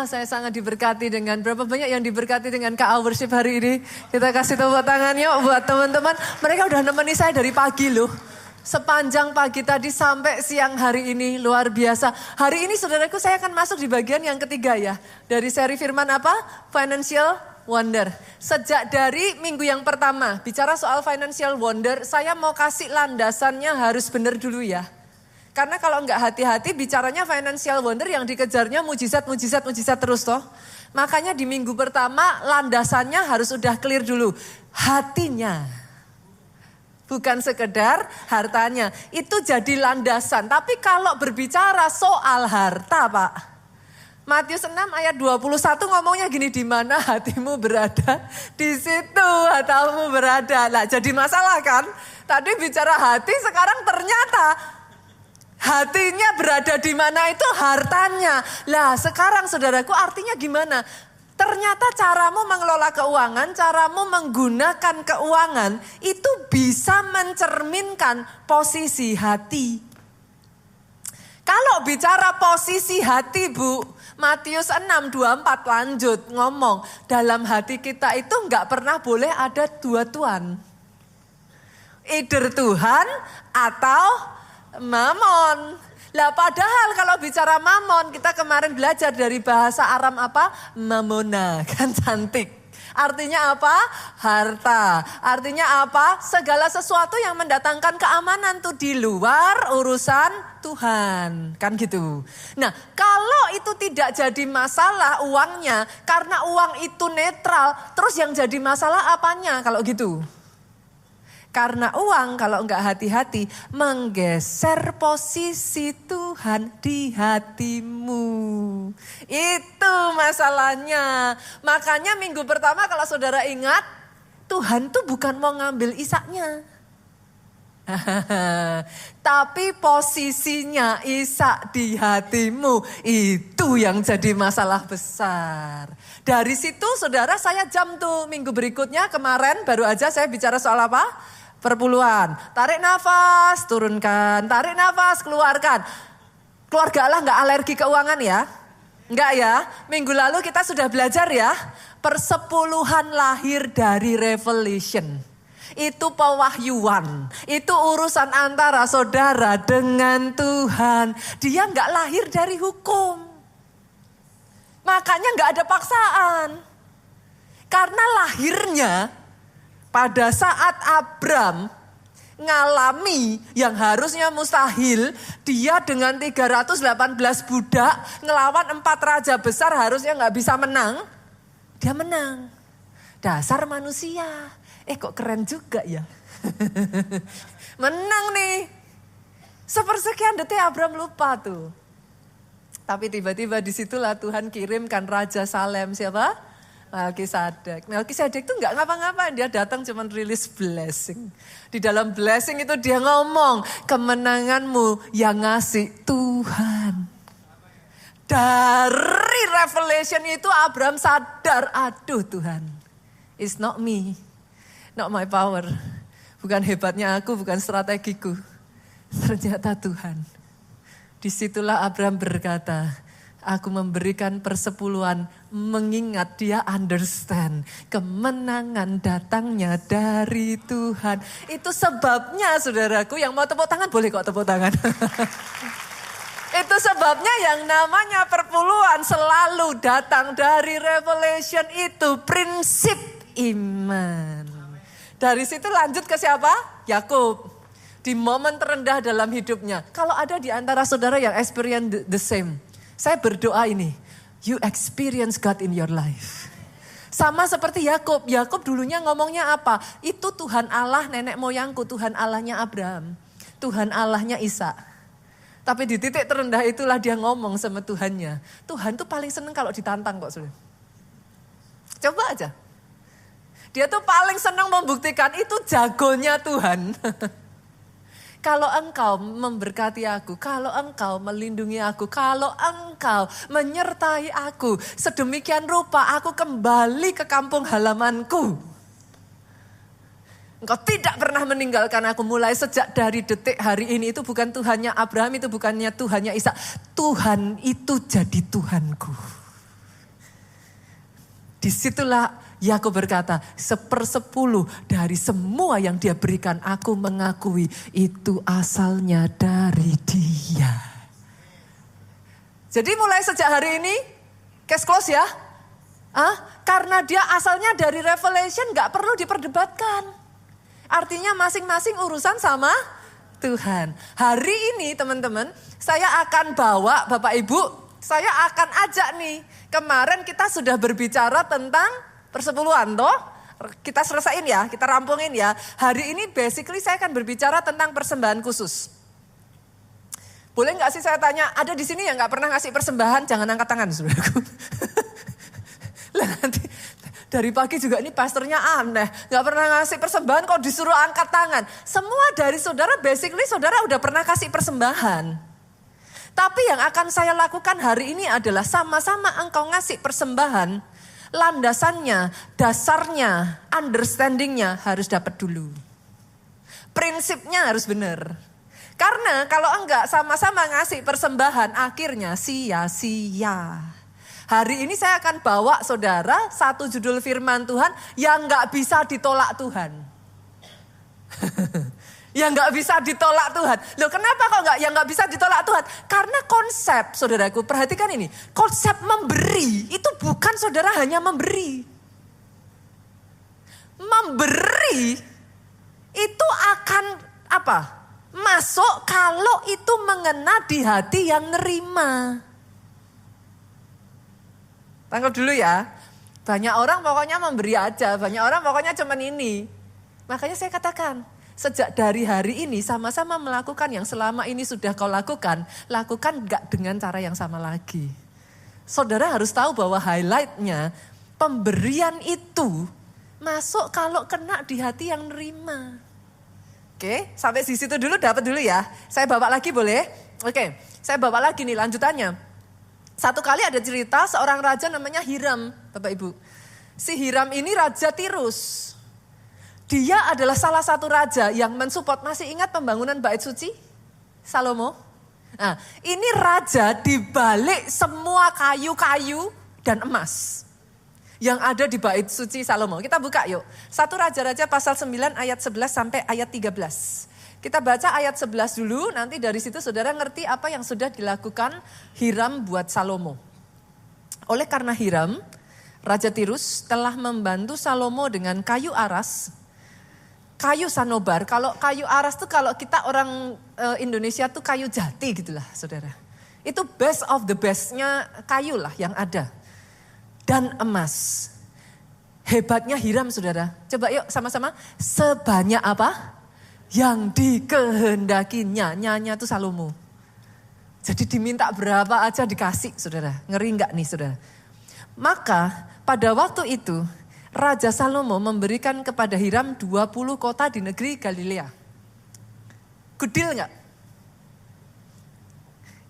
Saya sangat diberkati dengan, berapa banyak yang diberkati dengan Kak Worship hari ini. Kita kasih tepuk tangan yuk buat teman-teman. Mereka udah nemeni saya dari pagi loh. Sepanjang pagi tadi sampai siang hari ini, luar biasa. Hari ini saudaraku saya akan masuk di bagian yang ketiga ya. Dari seri firman apa? Financial Wonder. Sejak dari minggu yang pertama, bicara soal Financial Wonder, saya mau kasih landasannya harus benar dulu ya. Karena kalau enggak hati-hati bicaranya financial wonder yang dikejarnya mujizat terus toh. Makanya di minggu pertama landasannya harus udah clear dulu. Hatinya. Bukan sekedar hartanya. Itu jadi landasan. Tapi kalau berbicara soal harta Pak. Matius 6 ayat 21 ngomongnya gini, di mana hatimu berada, di situ hartamu berada. Lah jadi masalah kan? Tadi bicara hati, sekarang ternyata hatinya berada di mana itu hartanya. Lah sekarang saudaraku artinya gimana? Ternyata caramu mengelola keuangan, caramu menggunakan keuangan itu bisa mencerminkan posisi hati. Kalau bicara posisi hati Bu, Matius 6:24 lanjut ngomong, dalam hati kita itu enggak pernah boleh ada dua tuan. Either Tuhan atau Mamon. Lah padahal kalau bicara mamon, kita kemarin belajar dari bahasa Aram apa? Mamona, kan cantik. Artinya apa? Harta. Artinya apa? Segala sesuatu yang mendatangkan keamanan tuh di luar urusan Tuhan. Kan gitu. Nah kalau itu tidak jadi masalah uangnya, karena uang itu netral, terus yang jadi masalah apanya kalau gitu? Karena uang kalau enggak hati-hati menggeser posisi Tuhan di hatimu. Itu masalahnya. Makanya minggu pertama kalau saudara ingat, Tuhan tuh bukan mau ngambil Ishaknya. Tapi posisinya Ishak di hatimu, itu yang jadi masalah besar. Dari situ saudara saya jam tuh minggu berikutnya, kemarin baru aja saya bicara soal apa? Perpuluhan. Tarik nafas, turunkan. Tarik nafas, keluarkan. Keluarga Allah gak alergi keuangan ya? Enggak ya? Minggu lalu kita sudah belajar ya. Persepuluhan lahir dari revelation. Itu pewahyuan. Itu urusan antara saudara dengan Tuhan. Dia gak lahir dari hukum. Makanya gak ada paksaan. Karena lahirnya pada saat Abram ngalami yang harusnya mustahil, dia dengan 318 budak ngelawan 4 raja besar harusnya gak bisa menang. Dia menang. Dasar manusia. Kok keren juga ya. Menang nih. Sepersekian detik Abram lupa tuh. Tapi tiba-tiba disitulah Tuhan kirimkan Raja Salem siapa? Melkisedek. Melkisedek itu enggak ngapa-ngapain, dia datang cuma rilis blessing. Di dalam blessing itu dia ngomong, kemenanganmu yang ngasih Tuhan. Dari revelation itu Abraham sadar, aduh Tuhan, it's not me, not my power. Bukan hebatnya aku, bukan strategiku. Ternyata Tuhan. Disitulah Abraham berkata, aku memberikan persepuluhan, mengingat dia understand kemenangan datangnya dari Tuhan. Itu sebabnya saudaraku, yang mau tepuk tangan boleh kok tepuk tangan. Itu sebabnya yang namanya perpuluhan selalu datang dari revelation, itu prinsip iman. Dari situ lanjut ke siapa? Yakub. Di momen terendah dalam hidupnya. Kalau ada di antara saudara yang experience the same, saya berdoa ini, you experience God in your life. Sama seperti Yakub. Yakub dulunya ngomongnya apa? Itu Tuhan Allah nenek moyangku, Tuhan Allahnya Abraham, Tuhan Allahnya Ishak. Tapi di titik terendah itulah dia ngomong sama Tuhannya. Tuhan tuh paling seneng kalau ditantang kok sudah. Coba aja. Dia tuh paling seneng membuktikan itu jagonya Tuhan. Kalau engkau memberkati aku, kalau engkau melindungi aku, kalau engkau menyertai aku, sedemikian rupa aku kembali ke kampung halamanku. Engkau tidak pernah meninggalkan aku mulai sejak dari detik hari ini. Itu bukan Tuhannya Abraham, itu bukannya Tuhannya Ishak. Tuhan itu jadi Tuhanku. Disitulah Yakub berkata, 1/10 dari semua yang dia berikan, aku mengakui itu asalnya dari dia. Jadi mulai sejak hari ini, case close ya. Karena dia asalnya dari Revelation, gak perlu diperdebatkan. Artinya masing-masing urusan sama Tuhan. Hari ini teman-teman, saya akan bawa Bapak Ibu, saya akan ajak nih. Kemarin kita sudah berbicara tentang persepuluhan toh. Kita selesaiin ya, kita rampungin ya. Hari ini basically saya akan berbicara tentang persembahan khusus. Boleh gak sih saya tanya, ada di sini yang gak pernah ngasih persembahan? Jangan angkat tangan saudaraku. Lah nanti dari pagi juga ini pastornya aneh. Gak pernah ngasih persembahan kok disuruh angkat tangan. Semua dari saudara basically saudara udah pernah kasih persembahan. Tapi yang akan saya lakukan hari ini adalah sama-sama engkau ngasih persembahan. Landasannya, dasarnya, understandingnya harus dapat dulu. Prinsipnya harus benar. Karena kalau enggak sama-sama ngasih persembahan akhirnya sia-sia. Hari ini saya akan bawa saudara satu judul firman Tuhan yang gak bisa ditolak Tuhan. Yang gak bisa ditolak Tuhan. Loh kenapa kok yang gak bisa ditolak Tuhan? Karena konsep, saudaraku perhatikan ini. Konsep memberi itu bukan saudara hanya memberi. Memberi itu akan apa? Masuk kalau itu mengena di hati yang nerima. Tangkap dulu ya. Banyak orang pokoknya memberi aja. Banyak orang pokoknya cuman ini. Makanya saya katakan. Sejak dari hari ini sama-sama melakukan yang selama ini sudah kau lakukan. Lakukan gak dengan cara yang sama lagi. Saudara harus tahu bahwa highlightnya. Pemberian itu masuk kalau kena di hati yang nerima. Oke, sampai di situ dulu dapat dulu ya. Saya bawa lagi boleh? Oke, saya bawa lagi nih lanjutannya. Satu kali ada cerita seorang raja namanya Hiram, Bapak Ibu. Si Hiram ini raja Tirus. Dia adalah salah satu raja yang mensupport, masih ingat pembangunan bait suci Salomo? Nah, ini raja dibalik semua kayu-kayu dan emas yang ada di bait suci Salomo. Kita buka yuk. 1 Raja-Raja pasal 9 ayat 11 sampai ayat 13. Kita baca ayat 11 dulu, nanti dari situ saudara ngerti apa yang sudah dilakukan Hiram buat Salomo. Oleh karena Hiram, Raja Tirus telah membantu Salomo dengan kayu aras, kayu sanobar. Kalau kayu aras tuh kalau kita orang Indonesia tuh kayu jati gitulah saudara. Itu best of the bestnya kayu lah yang ada. Dan emas. Hebatnya Hiram saudara. Coba yuk sama-sama. Sebanyak apa? Yang dikehendakinya, nyanya itu Salomo. Jadi diminta berapa aja dikasih saudara. Ngeri enggak nih saudara. Maka pada waktu itu Raja Salomo memberikan kepada Hiram 20 kota di negeri Galilea. Good deal enggak?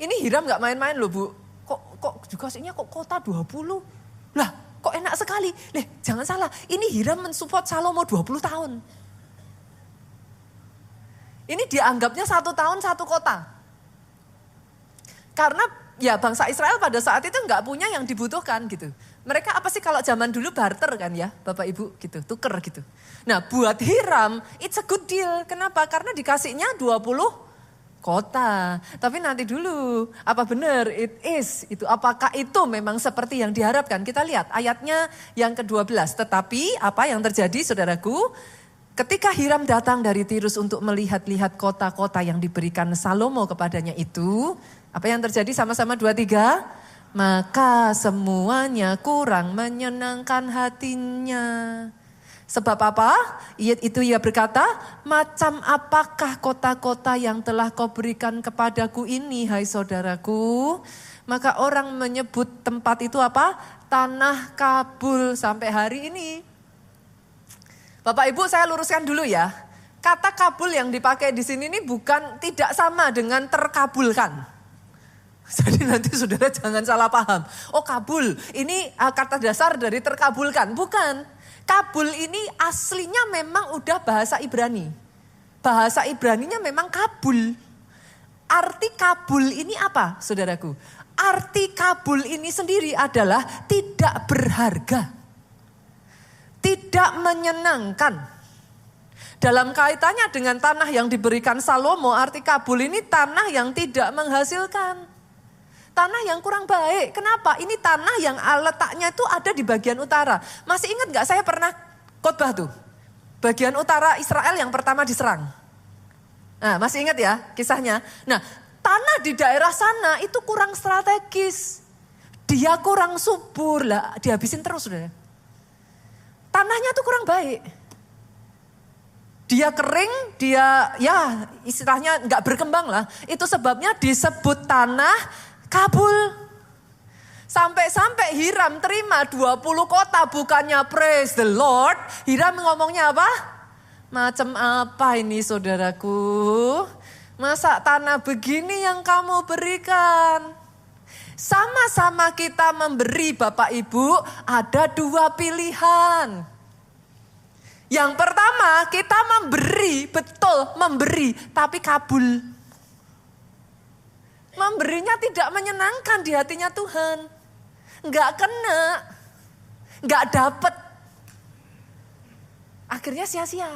Ini Hiram enggak main-main loh Bu. Kok juga sihnya kok kota 20? Lah kok enak sekali. Jangan salah, ini Hiram mensupport Salomo 20 tahun. Ini dianggapnya 1 tahun 1 kota. Karena ya bangsa Israel pada saat itu enggak punya yang dibutuhkan gitu. Mereka apa sih kalau zaman dulu barter kan ya Bapak Ibu gitu, tuker gitu. Nah buat Hiram it's a good deal. Kenapa? Karena dikasihnya 20 kota. Tapi nanti dulu apa benar it is itu. Apakah itu memang seperti yang diharapkan? Kita lihat ayatnya yang ke-12. Tetapi apa yang terjadi saudaraku? Ketika Hiram datang dari Tirus untuk melihat-lihat kota-kota yang diberikan Salomo kepadanya itu, apa yang terjadi sama-sama 2-3? Maka semuanya kurang menyenangkan hatinya. Sebab apa? Itu ia berkata, macam apakah kota-kota yang telah kau berikan kepadaku ini, hai saudaraku? Maka orang menyebut tempat itu apa? Tanah Kabul sampai hari ini. Bapak Ibu saya luruskan dulu ya. Kata kabul yang dipakai di sini ini bukan tidak sama dengan terkabulkan. Jadi nanti saudara jangan salah paham. Oh kabul, ini kata dasar dari terkabulkan. Bukan. Kabul ini aslinya memang udah bahasa Ibrani. Bahasa Ibraninya memang kabul. Arti kabul ini apa saudaraku? Arti kabul ini sendiri adalah tidak berharga. Tidak menyenangkan. Dalam kaitannya dengan tanah yang diberikan Salomo, arti kabul ini tanah yang tidak menghasilkan. Tanah yang kurang baik. Kenapa? Ini tanah yang letaknya itu ada di bagian utara. Masih ingat gak saya pernah khotbah tuh? Bagian utara Israel yang pertama diserang. Nah, masih ingat ya kisahnya? Nah, tanah di daerah sana itu kurang strategis. Dia kurang subur lah, dihabisin terus sudah. Tanahnya tuh kurang baik. Dia kering, dia ya istilahnya nggak berkembang lah. Itu sebabnya disebut tanah kabul. Sampai-sampai Hiram terima 20 kota bukannya praise the Lord. Hiram ngomongnya apa? Macam apa ini saudaraku? Masa tanah begini yang kamu berikan? Sama-sama kita memberi Bapak Ibu ada dua pilihan. Yang pertama kita memberi, betul memberi, tapi kabul. Memberinya tidak menyenangkan di hatinya Tuhan. Enggak kena, enggak dapet. Akhirnya sia-sia.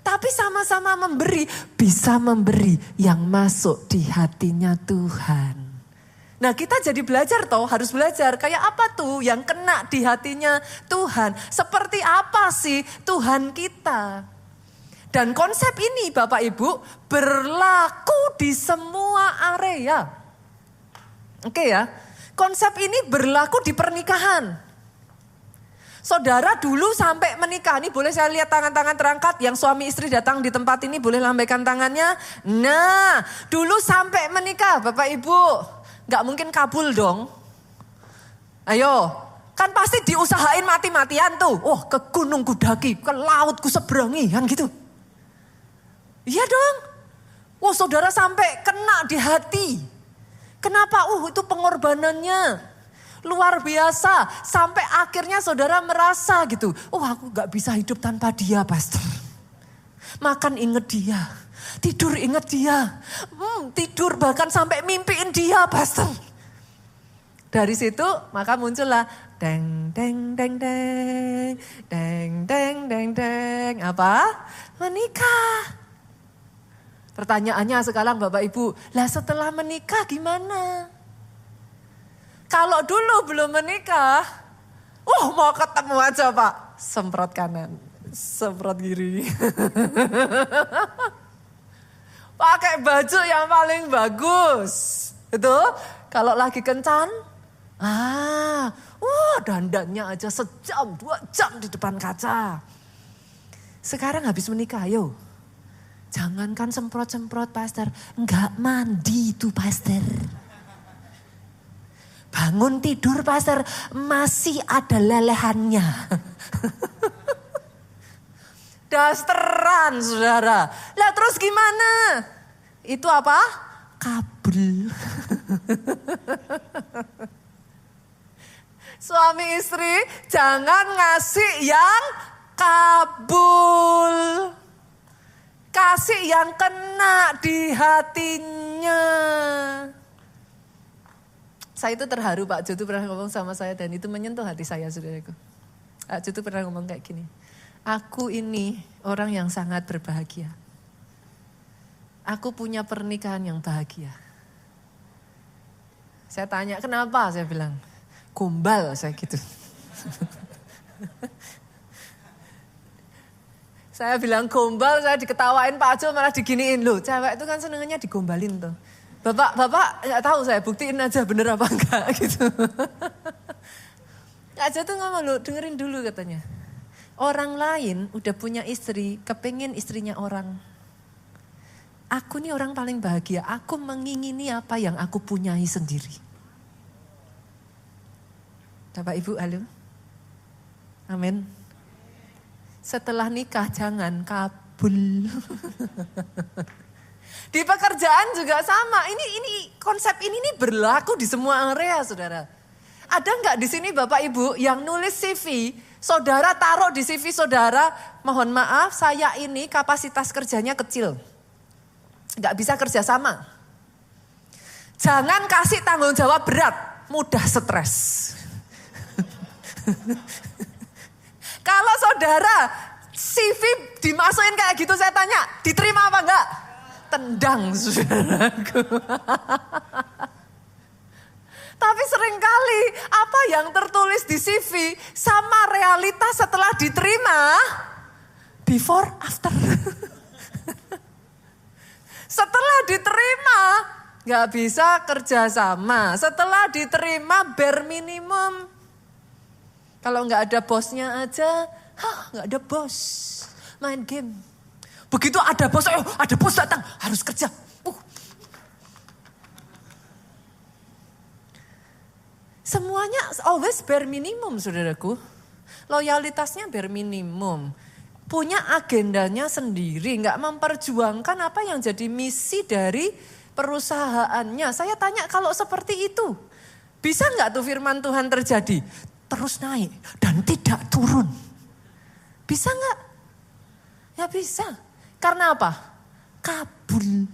Tapi sama-sama memberi, bisa memberi yang masuk di hatinya Tuhan. Nah kita jadi belajar toh, harus belajar kayak apa tuh yang kena di hatinya Tuhan. Seperti apa sih Tuhan kita. Dan konsep ini Bapak Ibu berlaku di semua area. Oke ya, konsep ini berlaku di pernikahan. Saudara dulu sampai menikah, ini boleh saya lihat tangan-tangan terangkat. Yang suami istri datang di tempat ini boleh lambaikan tangannya. Nah dulu sampai menikah Bapak Ibu. Gak mungkin kabul dong. Ayo, kan pasti diusahain mati-matian tuh. Oh ke gunung ku daki, ke laut ku seberangi, kan gitu. Iya dong. Wah saudara sampai kena di hati. Kenapa? Itu pengorbanannya luar biasa. Sampai akhirnya saudara merasa gitu. Oh aku gak bisa hidup tanpa dia pastor. Makan inget dia. Tidur ingat dia, tidur bahkan sampai mimpiin dia pastor. Dari situ maka muncullah deng deng deng deng deng deng deng deng apa? Menikah. Pertanyaannya sekarang Bapak Ibu, lah setelah menikah gimana? Kalau dulu belum menikah, mau ketemu aja Pak, semprot kanan, semprot kiri. Pakai baju yang paling bagus. Itu kalau lagi kencan. Dandannya aja sejam, 2 jam di depan kaca. Sekarang habis menikah, ayo. Jangankan semprot-semprot pastor. Enggak mandi itu pastor. Bangun tidur pastor, masih ada lelehannya. Dasteran saudara. Lah terus gimana? Itu apa? Kabul. Suami istri jangan ngasih yang kabul. Kasih yang kena di hatinya. Saya itu terharu Pak Jotu pernah ngomong sama saya dan itu menyentuh hati saya saudaraku. Pak Jotu pernah ngomong kayak gini. Aku ini orang yang sangat berbahagia. Aku punya pernikahan yang bahagia. Saya tanya kenapa? Saya bilang gombal saya gitu. Saya bilang gombal, saya diketawain Pak Jo malah diginiin loh. Cewek itu kan senengannya digombalin tuh. Bapak nggak tahu saya buktiin aja bener apa enggak gitu. Kak Jo tuh ngomong loh dengerin dulu katanya. Orang lain udah punya istri, kepingin istrinya orang. Aku nih orang paling bahagia, aku mengingini apa yang aku punyai sendiri. Bapak Ibu, halo? Amin. Setelah nikah jangan kabul. Di pekerjaan juga sama. Ini konsep ini berlaku di semua area, saudara. Ada nggak di sini Bapak Ibu yang nulis CV, saudara taruh di CV saudara, mohon maaf saya ini kapasitas kerjanya kecil. Nggak bisa kerja sama. Jangan kasih tanggung jawab berat, mudah stres. Kalau saudara CV dimasukin kayak gitu, saya tanya, diterima apa enggak? Tendang, saudaraku. Tapi seringkali apa yang tertulis di CV sama realitas setelah diterima, before, after. Setelah diterima, nggak bisa kerja sama. Setelah diterima, bare minimum. Kalau nggak ada bosnya aja, nggak ada bos, main game. Begitu ada bos, ada bos datang, harus kerja. Semuanya always bare minimum, saudaraku. Loyalitasnya bare minimum. Punya agendanya sendiri, nggak memperjuangkan apa yang jadi misi dari perusahaannya. Saya tanya kalau seperti itu, bisa nggak tuh firman Tuhan terjadi? Terus naik dan tidak turun. Bisa nggak? Ya bisa. Karena apa? Kabul.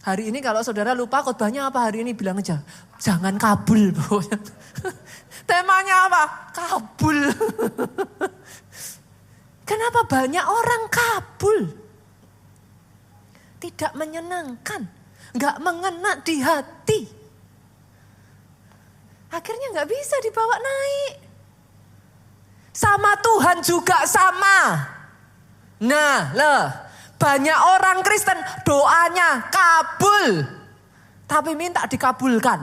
Hari ini kalau saudara lupa khotbahnya apa hari ini, bilang aja, jangan kabul. Temanya apa? Kabul. Kenapa banyak orang kabul? Tidak menyenangkan, nggak mengena di hati. Akhirnya nggak bisa dibawa naik. Sama Tuhan juga sama. Nah, banyak orang Kristen doanya kabul, tapi minta dikabulkan.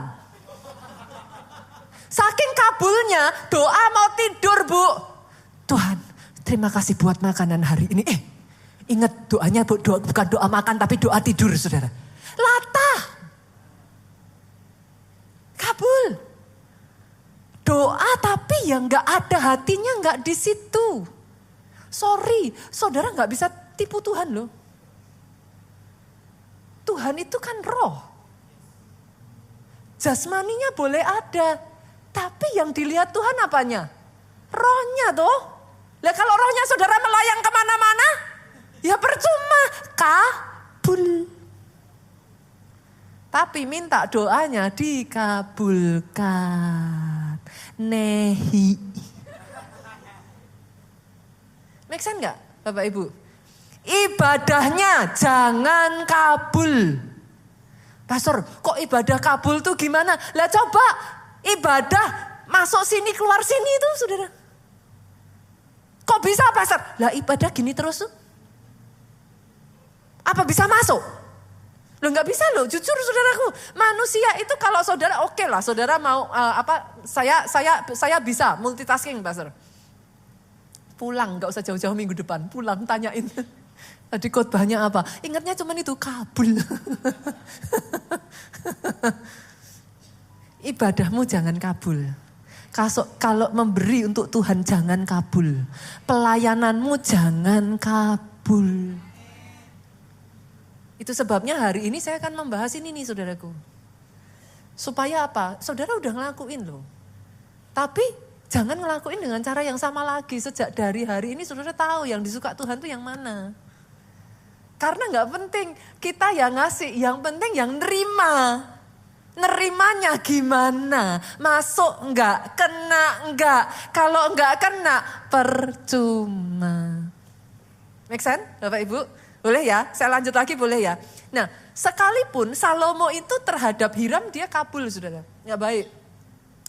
Saking kabulnya, doa mau tidur Bu. Tuhan, terima kasih buat makanan hari ini. Ingat doanya bukan doa makan, tapi doa tidur, saudara. Latah. Kabul. Doa tapi yang gak ada hatinya gak di situ. Sorry, saudara gak bisa tipu Tuhan loh. Tuhan itu kan roh. Jasmaninya boleh ada. Tapi yang dilihat Tuhan apanya? Rohnya toh. Lah kalau rohnya saudara melayang kemana-mana, ya percuma. Kabul. Tapi minta doanya dikabulkan. Nehi. Make sense gak Bapak Ibu? Ibadahnya jangan kabul. Pastor, kok ibadah kabul tuh gimana? Lah coba ibadah masuk sini keluar sini itu saudara. Kok bisa pastor? Lah ibadah gini terus tuh. Apa bisa masuk? Loh nggak bisa loh, jujur saudaraku. Manusia itu kalau saudara oke lah, saudara mau saya bisa multitasking pastor. Pulang nggak usah jauh-jauh minggu depan, pulang tanyain. Tadi khotbahnya apa? Ingatnya cuma itu kabul. Ibadahmu jangan kabul. Kalau memberi untuk Tuhan jangan kabul. Pelayananmu jangan kabul. Itu sebabnya hari ini saya akan membahas ini nih saudaraku. Supaya apa? Saudara udah ngelakuin loh. Tapi jangan ngelakuin dengan cara yang sama lagi. Sejak dari hari ini saudara tahu yang disuka Tuhan tuh yang mana. Karena gak penting kita yang ngasih, yang penting yang nerima. Nerimanya gimana? Masuk enggak? Kena enggak? Kalau enggak kena, percuma. Make sense Bapak Ibu? Boleh ya? Saya lanjut lagi boleh ya? Nah, sekalipun Salomo itu terhadap Hiram dia kabul saudara. Enggak baik.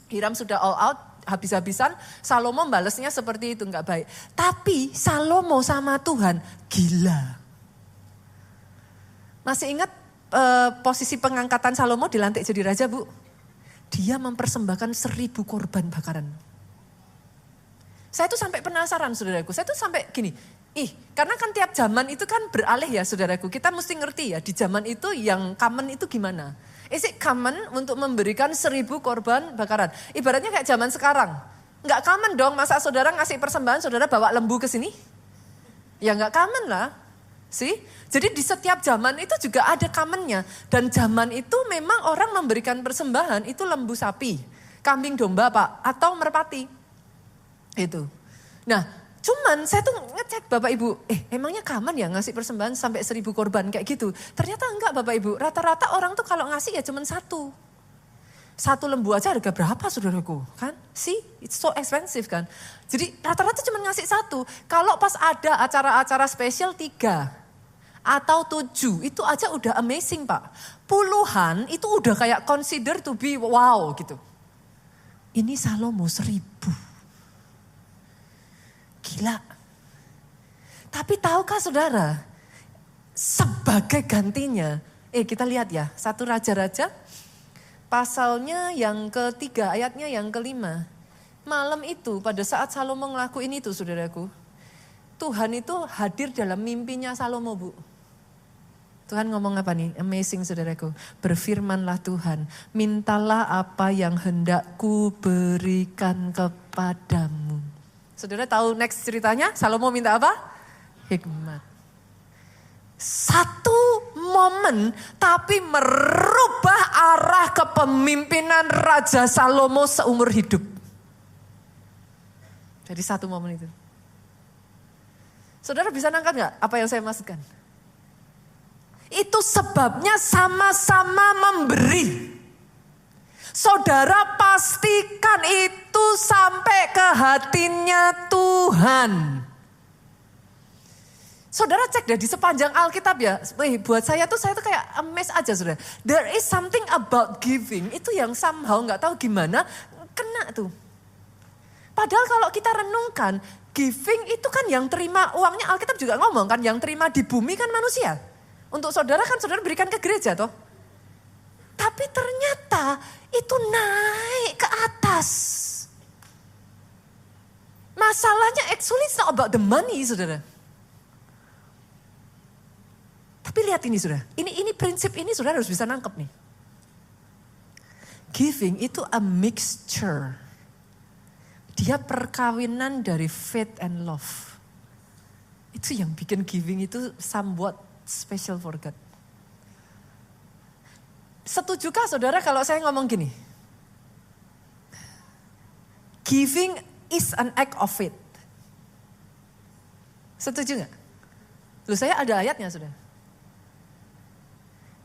Hiram sudah all out, habis-habisan. Salomo balesnya seperti itu, enggak baik. Tapi Salomo sama Tuhan gila. Masih ingat posisi pengangkatan Salomo dilantik jadi raja Bu? Dia mempersembahkan 1000 korban bakaran. Saya tuh sampai penasaran saudaraku. Saya tuh sampai gini. Karena kan tiap zaman itu kan beralih ya saudaraku. Kita mesti ngerti ya di zaman itu yang common itu gimana. Is it common untuk memberikan 1000 korban bakaran? Ibaratnya kayak zaman sekarang. Enggak common dong masa saudara ngasih persembahan saudara bawa lembu ke sini? Ya enggak common lah. See? Jadi di setiap zaman itu juga ada kamennya. Dan zaman itu memang orang memberikan persembahan itu lembu sapi, kambing domba Pak, atau merpati. Itu. Nah, cuman saya tuh ngecek Bapak Ibu, emangnya kaman ya ngasih persembahan sampai 1.000 korban kayak gitu? Ternyata enggak Bapak Ibu, rata-rata orang tuh kalau ngasih ya cuman satu. Satu lembu aja harga berapa saudaraku, kan? See, it's so expensive kan. Jadi rata-rata cuma ngasih satu. Kalau pas ada acara-acara spesial 3 atau 7, itu aja udah amazing Pak. Puluhan itu udah kayak consider to be wow gitu. Ini Salomo 1.000. Gila. Tapi tahukah saudara, sebagai gantinya, kita lihat ya, 1 Raja-Raja, pasalnya yang ke-3, ayatnya yang ke-5. Malam itu pada saat Salomo ngelakuin itu saudaraku, Tuhan itu hadir dalam mimpinya Salomo Bu. Tuhan ngomong apa nih? Amazing saudaraku. Berfirmanlah Tuhan, mintalah apa yang hendak ku berikan kepadamu. Saudara tahu next ceritanya? Salomo minta apa? Hikmat. Satu momen tapi merubah arah kepemimpinan Raja Salomo seumur hidup. Jadi satu momen itu. Saudara bisa nangkap gak apa yang saya maksudkan? Itu sebabnya sama-sama memberi. Saudara pastikan itu sampai ke hatinya Tuhan. Saudara cek deh di sepanjang Alkitab ya. Buat saya tuh kayak amazed aja saudara. There is something about giving. Itu yang somehow gak tahu gimana kena tuh. Padahal kalau kita renungkan, giving itu kan yang terima uangnya, Alkitab juga ngomong kan, yang terima di bumi kan manusia. Untuk saudara kan saudara berikan ke gereja toh. Tapi ternyata itu naik ke atas. Masalahnya actually it's not about the money saudara. Tapi lihat ini saudara, ini prinsip ini saudara harus bisa nangkep nih. Giving itu a mixture. Dia perkawinan dari faith and love. Itu yang bikin giving itu somewhat special for God. Setujukah saudara kalau saya ngomong gini? Giving is an act of faith. Setuju gak? Loh saya ada ayatnya saudara.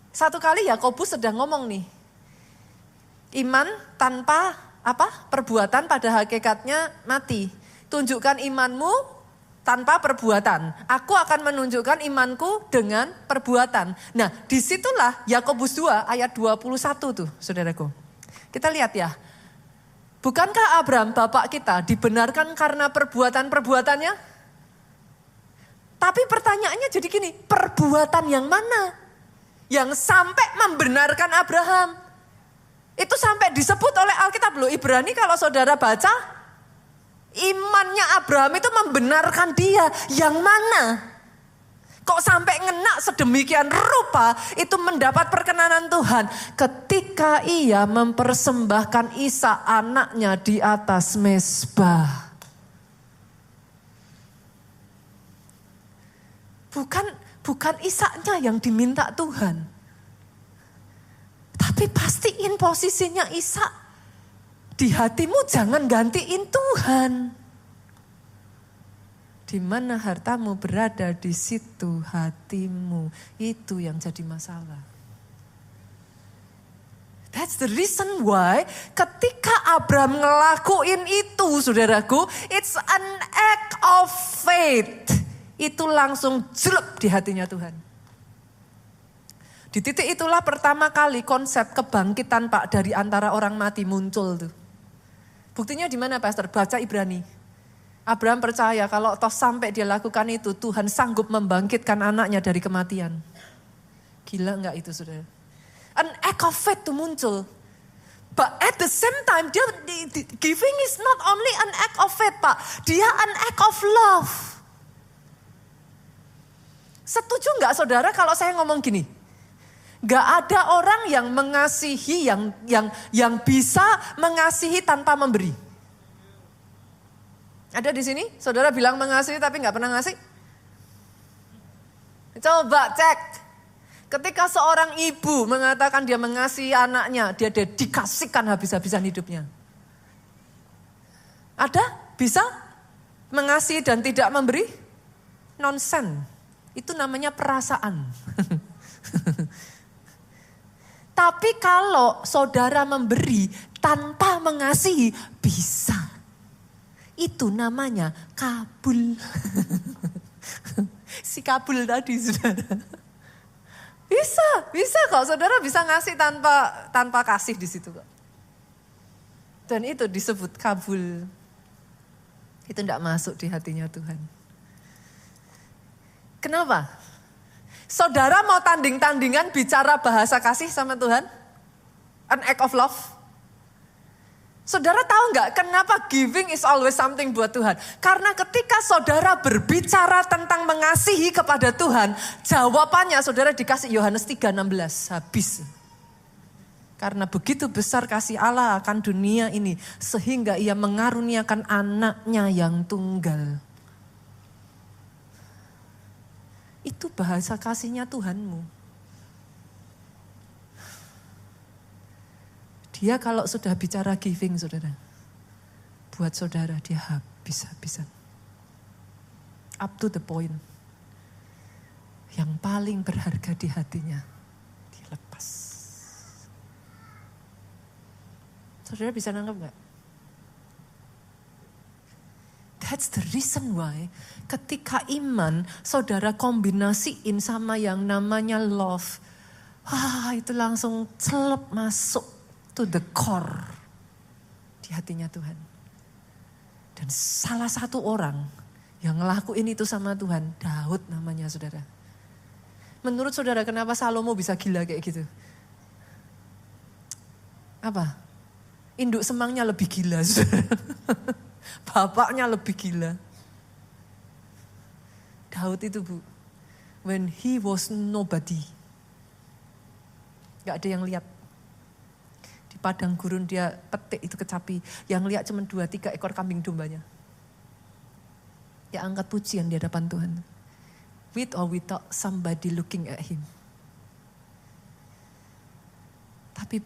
Satu kali Yakobus sedang ngomong nih. Iman tanpa perbuatan pada hakikatnya mati. Tunjukkan imanmu tanpa perbuatan. Aku akan menunjukkan imanku dengan perbuatan. Nah disitulah Yakobus 2 ayat 21 tuh saudaraku. Kita lihat ya. Bukankah Abraham bapak kita dibenarkan karena perbuatan-perbuatannya? Tapi pertanyaannya jadi gini, perbuatan yang mana? Yang sampai membenarkan Abraham. Itu sampai disebut oleh Alkitab loh. Ibrani kalau saudara baca, imannya Abraham itu membenarkan dia. Yang mana? Kok sampai ngena sedemikian rupa itu mendapat perkenanan Tuhan. Ketika ia mempersembahkan Ishak anaknya di atas mezbah. Bukan Ishaknya yang diminta Tuhan. Tapi pastiin posisinya Ishak di hatimu, jangan gantiin Tuhan. Di mana hartamu berada, di situ hatimu. Itu yang jadi masalah. That's the reason why ketika Abraham ngelakuin itu, saudaraku, it's an act of faith. Itu langsung jelek di hatinya Tuhan. Di titik itulah pertama kali konsep kebangkitan Pak dari antara orang mati muncul tuh. Buktinya di mana Pastor? Baca Ibrani. Abraham percaya kalau toh sampai dia lakukan itu, Tuhan sanggup membangkitkan anaknya dari kematian. Gila enggak itu saudara? An act of faith tuh muncul. But at the same time, giving is not only an act of faith Pak. Dia an act of love. Setuju enggak saudara kalau saya ngomong gini? Gak ada orang yang mengasihi, yang bisa mengasihi tanpa memberi. Ada di sini, saudara bilang mengasihi tapi gak pernah ngasih? Coba cek. Ketika seorang ibu mengatakan dia mengasihi anaknya, dia dedikasikan habis-habisan hidupnya. Ada? Bisa? Mengasihi dan tidak memberi? Nonsen. Itu namanya perasaan. Tapi kalau saudara memberi tanpa mengasihi, bisa. Itu namanya kabul. Si kabul tadi, saudara. Bisa kok. Saudara bisa ngasih tanpa kasih di situ kok. Dan itu disebut kabul. Itu tidak masuk di hatinya Tuhan. Kenapa? Saudara mau tanding-tandingan bicara bahasa kasih sama Tuhan? An act of love? Saudara tahu nggak kenapa giving is always something buat Tuhan? Karena ketika saudara berbicara tentang mengasihi kepada Tuhan, jawabannya saudara dikasih Yohanes 3:16, habis. Karena begitu besar kasih Allah akan dunia ini, sehingga ia mengaruniakan anaknya yang tunggal. Itu bahasa kasihnya Tuhanmu. Dia kalau sudah bicara giving, saudara, buat saudara dia habis-habisan. Up to the point. Yang paling berharga di hatinya, dilepas. Saudara bisa nangkep gak? That's the reason why ketika iman saudara kombinasiin sama yang namanya love. Itu langsung celep masuk to the core di hatinya Tuhan. Dan salah satu orang yang ngelakuin itu sama Tuhan, Daud namanya saudara. Menurut saudara kenapa Salomo bisa gila kayak gitu? Apa? Induk semangnya lebih gila saudara. Bapaknya lebih gila. Daud itu when he was nobody. Gak ada yang lihat. Di padang gurun dia petik itu kecapi. Yang lihat cuma 2-3 ekor kambing dombanya. Dia angkat pujian di hadapan Tuhan. With or without somebody looking at him. Tapi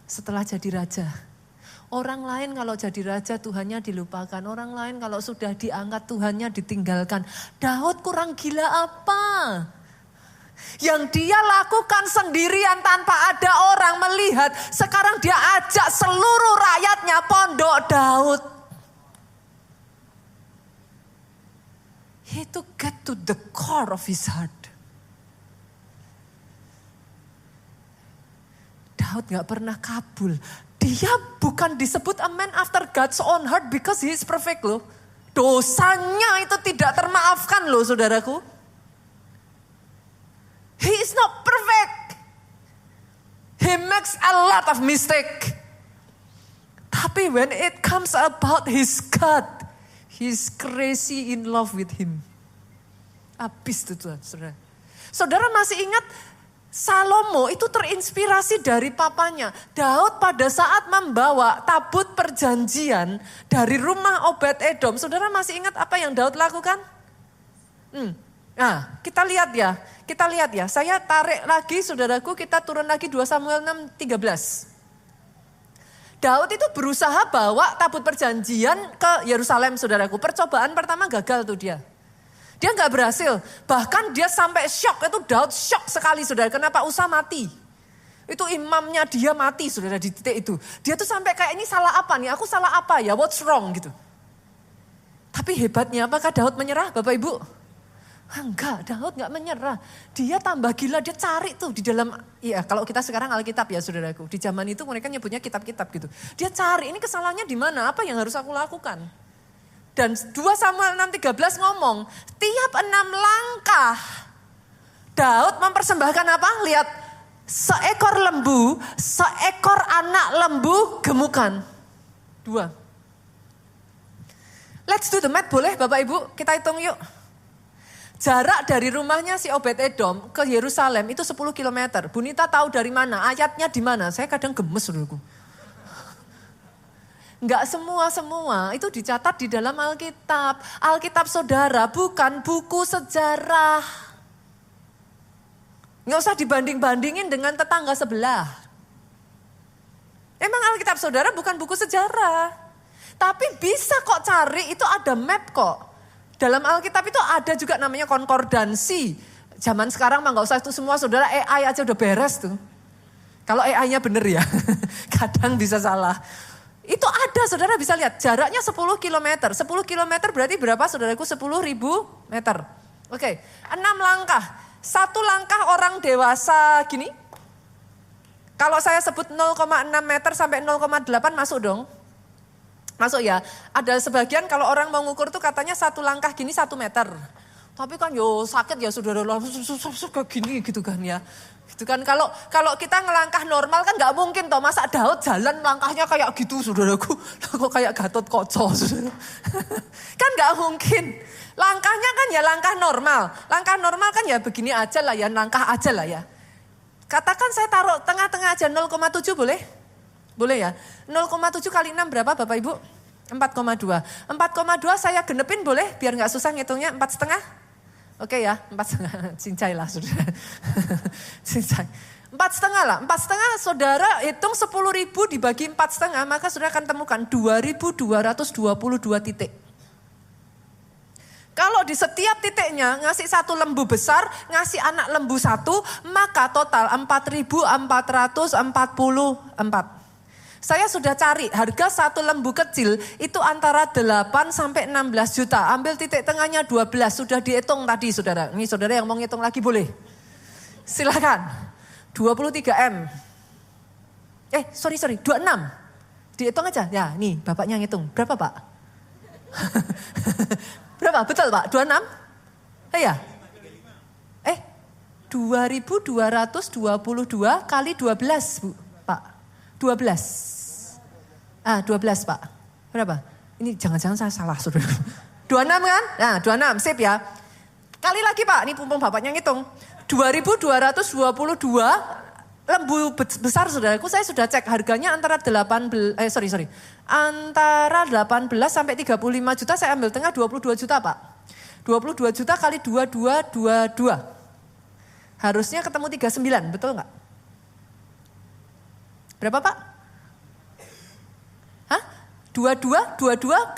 setelah jadi raja, orang lain kalau jadi raja Tuhannya dilupakan. Orang lain kalau sudah diangkat Tuhannya ditinggalkan. Daud kurang gila apa? Yang dia lakukan sendirian tanpa ada orang melihat. Sekarang dia ajak seluruh rakyatnya pondok Daud. He to get to the core of his heart. Daud gak pernah kabul. Dia bukan disebut a man after God's own heart because he is perfect loh. Dosanya itu tidak termaafkan loh saudaraku. He is not perfect. He makes a lot of mistake. Tapi when it comes about his God, he's crazy in love with him. Habis itu saudara. Saudara masih ingat Salomo itu terinspirasi dari papanya. Daud pada saat membawa tabut perjanjian dari rumah Obed-Edom. Saudara masih ingat apa yang Daud lakukan? Nah, kita lihat ya. Saya tarik lagi saudaraku, kita turun lagi 2 Samuel 6:13. Daud itu berusaha bawa tabut perjanjian ke Yerusalem saudaraku. Percobaan pertama gagal tuh dia. Dia gak berhasil. Bahkan dia sampai shock. Itu Daud shock sekali saudara. Kenapa Usa mati? Itu imamnya dia mati saudara di titik itu. Dia tuh sampai kayak ini salah apa nih? Aku salah apa ya? What's wrong gitu. Tapi hebatnya apakah Daud menyerah Bapak Ibu? Enggak, Daud gak menyerah. Dia tambah gila, dia cari tuh di dalam, ya kalau kita sekarang Alkitab ya saudaraku. Di zaman itu mereka nyebutnya kitab-kitab gitu. Dia cari ini kesalahannya di mana? Apa yang harus aku lakukan? Dan 2 Samuel 6:13 ngomong, tiap 6 langkah Daud mempersembahkan apa? Lihat, seekor lembu, seekor anak lembu gemukan. 2. Let's do the math boleh Bapak Ibu? Kita hitung yuk. Jarak dari rumahnya si Obed-Edom ke Yerusalem itu 10 km. Bunita tahu dari mana? Ayatnya di mana? Saya kadang gemes saudaraku. Enggak semua itu dicatat di dalam Alkitab. Alkitab saudara bukan buku sejarah. Nggak usah dibanding-bandingin dengan tetangga sebelah. Emang Alkitab saudara bukan buku sejarah. Tapi bisa kok cari, itu ada map kok. Dalam Alkitab itu ada juga namanya konkordansi. Zaman sekarang mah nggak usah itu semua saudara, AI aja udah beres tuh. Kalau AI-nya bener ya, kadang bisa salah. Itu ada saudara bisa lihat, jaraknya 10 km. 10 km berarti berapa saudaraku? 10.000 meter. Oke, 6 langkah. 1 langkah orang dewasa gini. Kalau saya sebut 0,6 meter sampai 0,8 masuk dong. Masuk ya. Ada sebagian kalau orang mau ngukur tuh katanya 1 langkah gini 1 meter. Tapi kan yo sakit ya saudara, kayak gini gitu kan ya. Gitu kan kalau kita ngelangkah normal kan nggak mungkin toh, masa Daud jalan langkahnya kayak gitu saudaraku. Kok kayak Gatot Kaca saudara. Kan nggak mungkin. Langkahnya kan ya langkah normal. Langkah normal kan ya begini aja lah ya, langkah aja lah ya. Katakan saya taruh tengah-tengah aja 0,7 boleh? Boleh ya? 0,7 kali 6 berapa Bapak Ibu? 4,2. 4,2 saya genepin boleh? Biar gak susah ngitungnya 4,5? Oke ya, 4,5. Cincai lah saudara. Cincai. 4,5 lah. 4,5 saudara hitung 10.000 dibagi 4,5 maka saudara akan temukan 2.222 titik. Kalau di setiap titiknya ngasih 1 lembu besar, ngasih anak lembu 1, maka total 4.444. Saya sudah cari harga 1 lembu kecil itu antara 8 sampai 16 juta. Ambil titik tengahnya 12, sudah dihitung tadi saudara. Ini saudara yang mau ngitung lagi boleh. Silakan. 23 M. Sorry, 26. Dihitung aja. Ya, nih bapaknya ngitung. Berapa Pak? Berapa? Betul Pak? 26? Ya. 2.222 kali 12 Bu, Pak. 12. 12 Pak. Berapa? Ini jangan-jangan saya salah saudara. 26 kan? Nah 26, sip ya. Kali lagi Pak, ini pumpung bapaknya ngitung. 2.222 lembu besar saudaraku, saya sudah cek harganya antara antara 18 sampai 35 juta, saya ambil tengah 22 juta Pak. 22 juta kali 2222. Harusnya ketemu 39, betul nggak? Berapa Pak? Hah? 22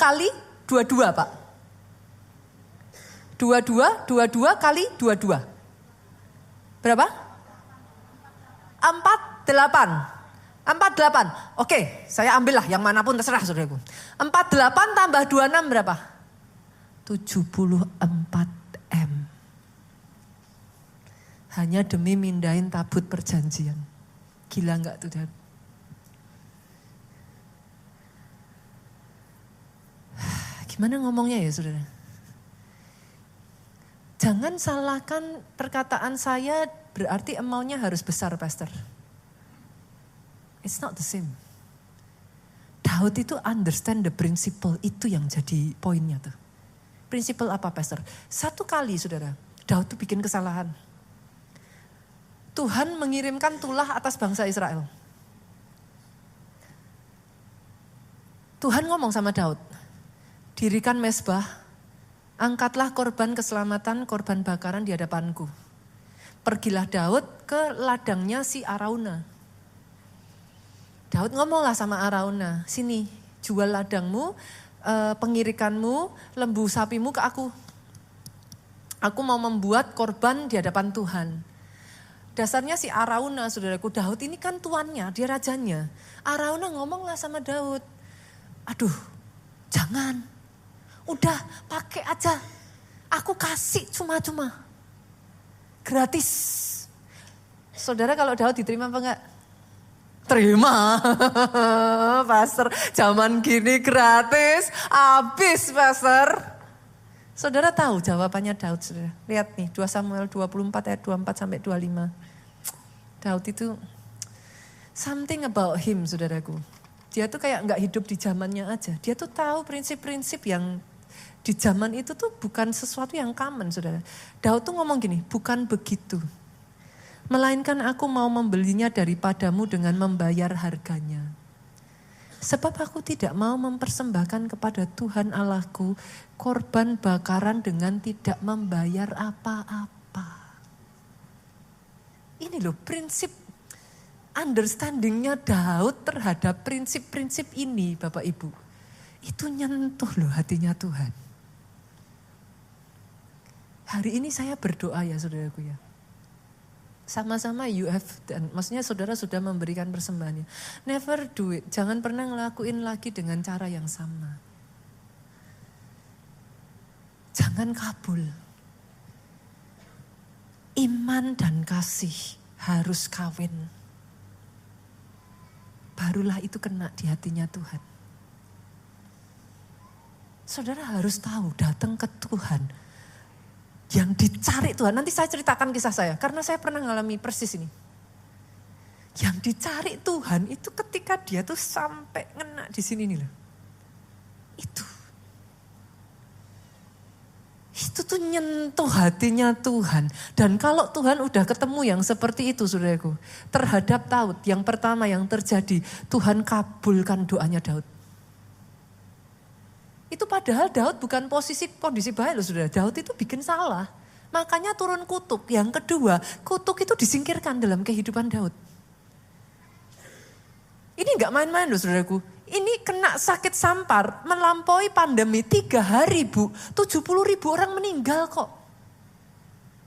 kali 22 Pak. 22 kali 22. Berapa? 48. Oke, saya ambillah yang manapun terserah saudaraku. 48 tambah 26 berapa? 74 M. Hanya demi mindahin tabut perjanjian. Gila enggak tuh? Gimana ngomongnya ya saudara? Jangan salahkan perkataan saya berarti amount-nya harus besar pastor. It's not the same. Daud itu understand the principle, itu yang jadi poinnya tuh. Principle apa pastor? 1 kali saudara, Daud tuh bikin kesalahan. Tuhan mengirimkan tulah atas bangsa Israel. Tuhan ngomong sama Daud, dirikan mezbah, angkatlah korban keselamatan, korban bakaran di hadapanku. Pergilah Daud ke ladangnya si Arauna. Daud ngomonglah sama Arauna, sini jual ladangmu, pengirikanmu, lembu sapimu ke aku. Aku mau membuat korban di hadapan Tuhan. Dasarnya si Arauna saudaraku, Daud ini kan tuannya, dia rajanya. Arauna ngomonglah sama Daud, aduh jangan, udah pakai aja, aku kasih cuma-cuma, gratis. Saudara kalau Daud diterima apa enggak? Terima, pastor. Zaman gini gratis, habis pastor. Saudara tahu jawabannya Daud, saudara. Lihat nih, 2 Samuel 24 ayat 24 sampai 25. Daud itu something about him, saudaraku. Dia tuh kayak nggak hidup di zamannya aja. Dia tuh tahu prinsip-prinsip yang di zaman itu tuh bukan sesuatu yang common, saudara. Daud tuh ngomong gini, bukan begitu. Melainkan aku mau membelinya daripadamu dengan membayar harganya. Sebab aku tidak mau mempersembahkan kepada Tuhan Allahku korban bakaran dengan tidak membayar apa-apa. Ini loh prinsip understandingnya Daud terhadap prinsip-prinsip ini Bapak Ibu. Itu nyentuh loh hatinya Tuhan. Hari ini saya berdoa ya saudaraku ya. Sama-sama dan maksudnya saudara sudah memberikan persembahannya. Never do it, jangan pernah ngelakuin lagi dengan cara yang sama. Jangan kabul. Iman dan kasih harus kawin. Barulah itu kena di hatinya Tuhan. Saudara harus tahu datang ke Tuhan. Yang dicari Tuhan, nanti saya ceritakan kisah saya. Karena saya pernah mengalami persis ini. Yang dicari Tuhan itu ketika dia tuh sampai ngena di sini nih loh. Itu tuh nyentuh hatinya Tuhan. Dan kalau Tuhan udah ketemu yang seperti itu saudaraku. Terhadap Daud yang pertama yang terjadi. Tuhan kabulkan doanya Daud. Itu padahal Daud bukan kondisi baik loh saudara. Daud itu bikin salah. Makanya turun kutuk. Yang kedua kutuk itu disingkirkan dalam kehidupan Daud. Ini gak main-main loh saudaraku. Ini kena sakit sampar, melampaui pandemi 3 hari Bu. 70.000 orang meninggal kok.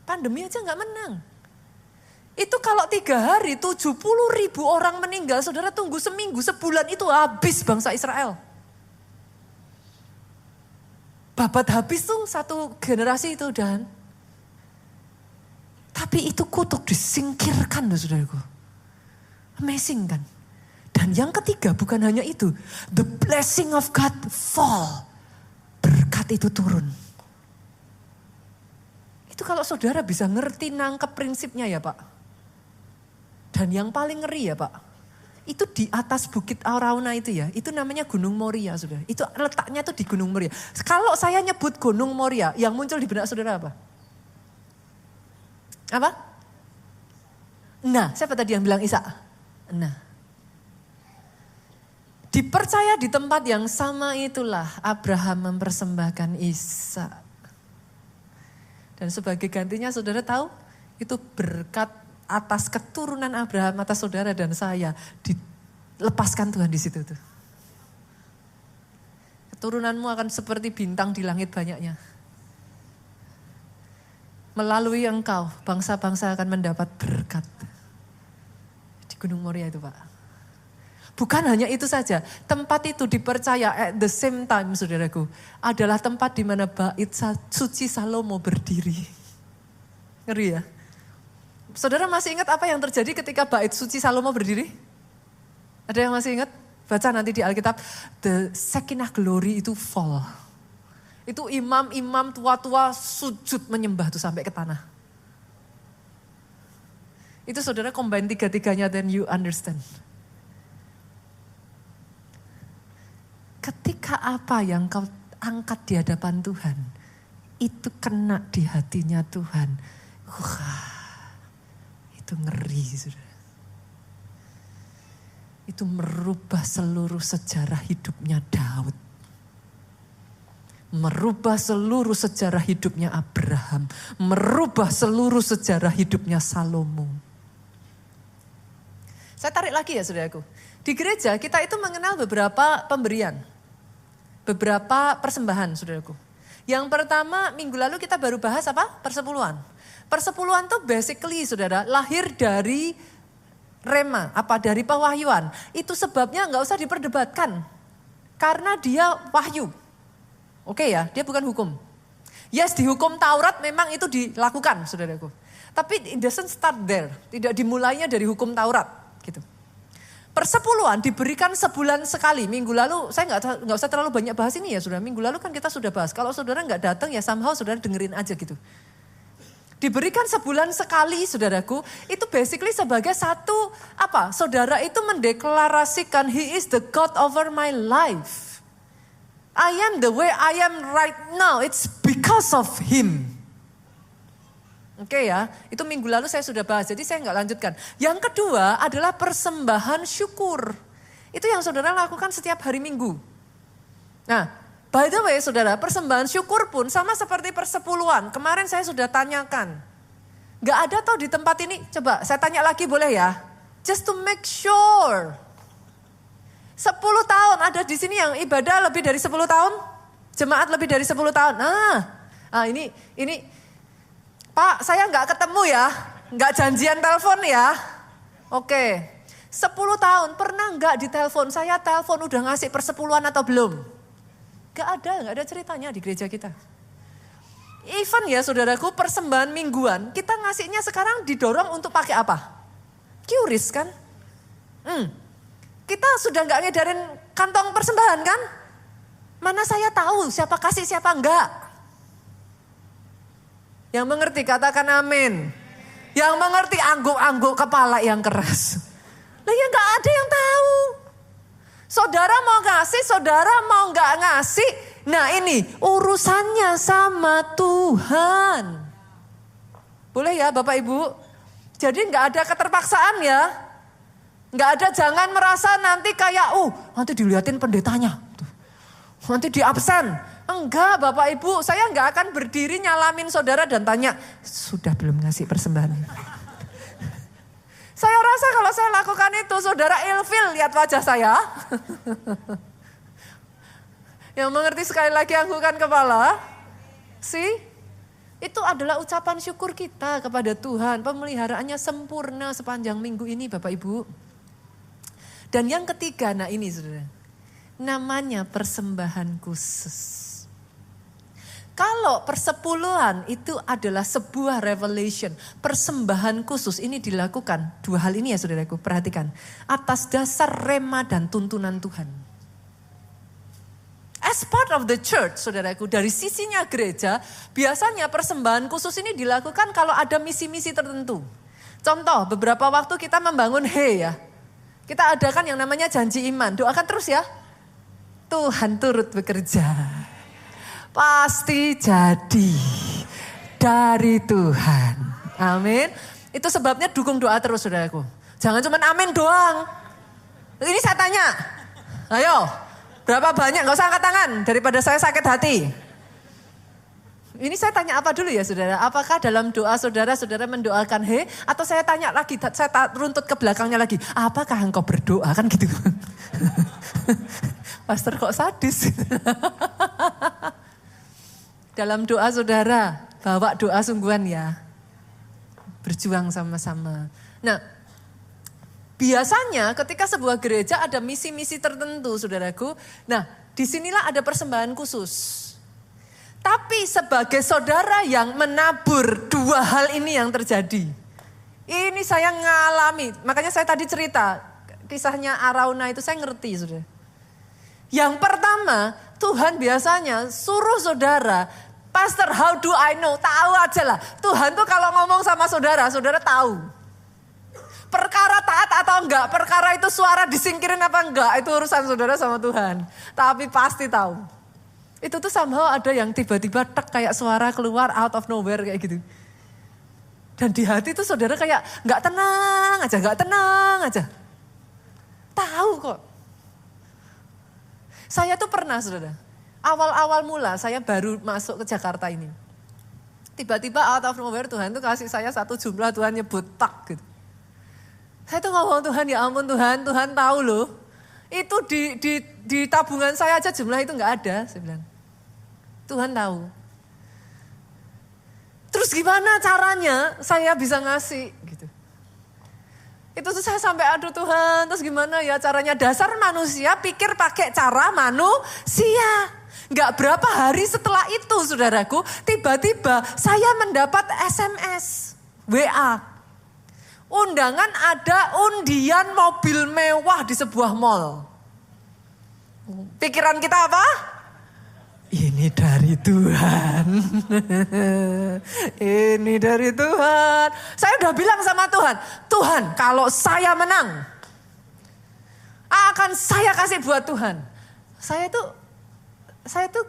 Pandemi aja gak menang. Itu kalau 3 hari 70.000 orang meninggal, saudara tunggu seminggu, sebulan itu habis bangsa Israel. Babat habis tuh satu generasi itu dan. Tapi itu kutuk disingkirkan loh saudaraku. Amazing kan. Dan yang ketiga bukan hanya itu. The blessing of God fall. Berkat itu turun. Itu kalau saudara bisa ngerti nangkep prinsipnya ya Pak. Dan yang paling ngeri ya Pak. Itu di atas bukit Arauna itu ya. Itu namanya Gunung Moria saudara. Itu letaknya tuh di Gunung Moria. Kalau saya nyebut Gunung Moria. Yang muncul di benak saudara apa? Apa? Nah, siapa tadi yang bilang Ishak? Nah. Dipercaya di tempat yang sama itulah Abraham mempersembahkan Ishak. Dan sebagai gantinya saudara tahu itu berkat atas keturunan Abraham atas saudara dan saya dilepaskan Tuhan di situ tuh. Keturunanmu akan seperti bintang di langit banyaknya. Melalui engkau bangsa-bangsa akan mendapat berkat. Di Gunung Moria itu Pak. Bukan hanya itu saja, tempat itu dipercaya at the same time saudaraku. Adalah tempat di mana bait suci Salomo berdiri. Ngeri ya. Saudara masih ingat apa yang terjadi ketika bait suci Salomo berdiri? Ada yang masih ingat? Baca nanti di Alkitab. The Shekinah glory itu fall. Itu imam-imam tua-tua sujud menyembah tuh sampai ke tanah. Itu saudara combine tiga-tiganya then you understand. Ketika apa yang kau angkat di hadapan Tuhan, itu kena di hatinya Tuhan. Itu ngeri, saudara. Itu merubah seluruh sejarah hidupnya Daud. Merubah seluruh sejarah hidupnya Abraham. Merubah seluruh sejarah hidupnya Salomo. Saya tarik lagi ya saudaraku. Di gereja kita itu mengenal beberapa pemberian. Beberapa persembahan saudaraku. Yang pertama minggu lalu kita baru bahas apa? Persepuluhan. Persepuluhan tuh basically saudara lahir dari rema, dari pewahyuan. Itu sebabnya gak usah diperdebatkan. Karena dia wahyu. Oke ya, dia bukan hukum. Yes, di hukum Taurat memang itu dilakukan saudaraku. Tapi it doesn't start there. Tidak dimulainya dari hukum Taurat gitu. Persepuluhan diberikan sebulan sekali. Minggu lalu saya nggak usah terlalu banyak bahas ini ya saudara. Minggu lalu kan kita sudah bahas. Kalau saudara nggak datang ya somehow saudara dengerin aja gitu. Diberikan sebulan sekali saudaraku. Itu basically sebagai satu apa? Saudara itu mendeklarasikan He is the God over my life. I am the way I am right now. It's because of Him. Oke ya, itu minggu lalu saya sudah bahas, jadi saya nggak lanjutkan. Yang kedua adalah persembahan syukur. Itu yang saudara lakukan setiap hari Minggu. Nah, by the way saudara, persembahan syukur pun sama seperti persepuluhan. Kemarin saya sudah tanyakan. Gak ada toh di tempat ini. Coba saya tanya lagi boleh ya? Just to make sure. 10 tahun ada di sini yang ibadah lebih dari 10 tahun? Jemaat lebih dari 10 tahun. Ini Pak, saya nggak ketemu ya. Nggak janjian telepon ya. Oke. 10 tahun pernah nggak ditelepon? Saya telepon udah ngasih persepuluhan atau belum? Nggak ada ceritanya di gereja kita. Even ya saudaraku, persembahan mingguan, kita ngasihnya sekarang didorong untuk pakai apa? QRIS kan? Kita sudah nggak ngedarin kantong persembahan kan? Mana saya tahu siapa kasih siapa enggak? Yang mengerti katakan amin. Yang mengerti angguk-angguk kepala yang keras. Lah ya nggak ada yang tahu. Saudara mau ngasih, saudara mau nggak ngasih. Nah ini urusannya sama Tuhan. Boleh ya Bapak Ibu? Jadi nggak ada keterpaksaan ya. Nggak ada, jangan merasa nanti kayak, nanti dilihatin pendetanya. Nanti di absen. Enggak Bapak Ibu, saya nggak akan berdiri nyalamin saudara dan tanya, sudah belum ngasih persembahan? Saya rasa kalau saya lakukan itu, saudara ilfil lihat wajah saya. Yang mengerti sekali lagi anggukan kepala. Itu adalah ucapan syukur kita kepada Tuhan. Pemeliharaannya sempurna sepanjang minggu ini Bapak Ibu. Dan yang ketiga, nah ini saudara. Namanya persembahan khusus. Kalau persepuluhan itu adalah sebuah revelation. Persembahan khusus ini dilakukan. 2 hal ini ya saudaraku, perhatikan. Atas dasar rema dan tuntunan Tuhan. As part of the church saudaraku, dari sisinya gereja, biasanya persembahan khusus ini dilakukan kalau ada misi-misi tertentu. Contoh, beberapa waktu kita membangun ya. Kita adakan yang namanya janji iman. Doakan terus ya. Tuhan turut bekerja. Pasti jadi dari Tuhan. Amin. Itu sebabnya dukung doa terus saudaraku. Jangan cuma amin doang. Ini saya tanya. Ayo, berapa banyak? Gak usah angkat tangan daripada saya sakit hati. Ini saya tanya apa dulu ya saudara? Apakah dalam doa saudara mendoakan atau saya tanya lagi, saya runtut ke belakangnya lagi. Apakah engkau berdoa? Kan gitu. Pastor kok sadis. Dalam doa saudara, bawa doa sungguhan ya. Berjuang sama-sama. Nah, biasanya ketika sebuah gereja ada misi-misi tertentu saudaraku. Nah, disinilah ada persembahan khusus. Tapi sebagai saudara yang menabur, 2 hal ini yang terjadi. Ini saya ngalami, makanya saya tadi cerita, kisahnya Arauna itu saya ngerti saudara. Yang pertama, Tuhan biasanya suruh saudara, Pastor how do I know? Tahu aja lah, Tuhan tuh kalau ngomong sama saudara, saudara tahu. Perkara taat atau enggak, perkara itu suara disingkirin apa enggak, itu urusan saudara sama Tuhan. Tapi pasti tahu. Itu tuh somehow ada yang tiba-tiba kayak suara keluar out of nowhere kayak gitu. Dan di hati tuh saudara kayak gak tenang aja. Tahu kok. Saya tuh pernah saudara, awal-awal mula saya baru masuk ke Jakarta ini. Tiba-tiba out of nowhere Tuhan tuh kasih saya satu jumlah, Tuhan nyebut tak gitu. Saya tuh ngomong Tuhan, ya ampun Tuhan tahu loh. Itu di tabungan saya aja jumlah itu gak ada, saya bilang. Tuhan tahu. Terus gimana caranya saya bisa ngasih gitu. Itu tuh saya sampai aduh Tuhan, terus gimana ya caranya, dasar manusia pikir pakai cara manusia. Gak berapa hari setelah itu saudaraku, tiba-tiba saya mendapat SMS, WA. Undangan ada undian mobil mewah di sebuah mall. Pikiran kita apa? Ini dari Tuhan. Ini dari Tuhan. Saya udah bilang sama Tuhan, Tuhan kalau saya menang, akan saya kasih buat Tuhan. Saya tuh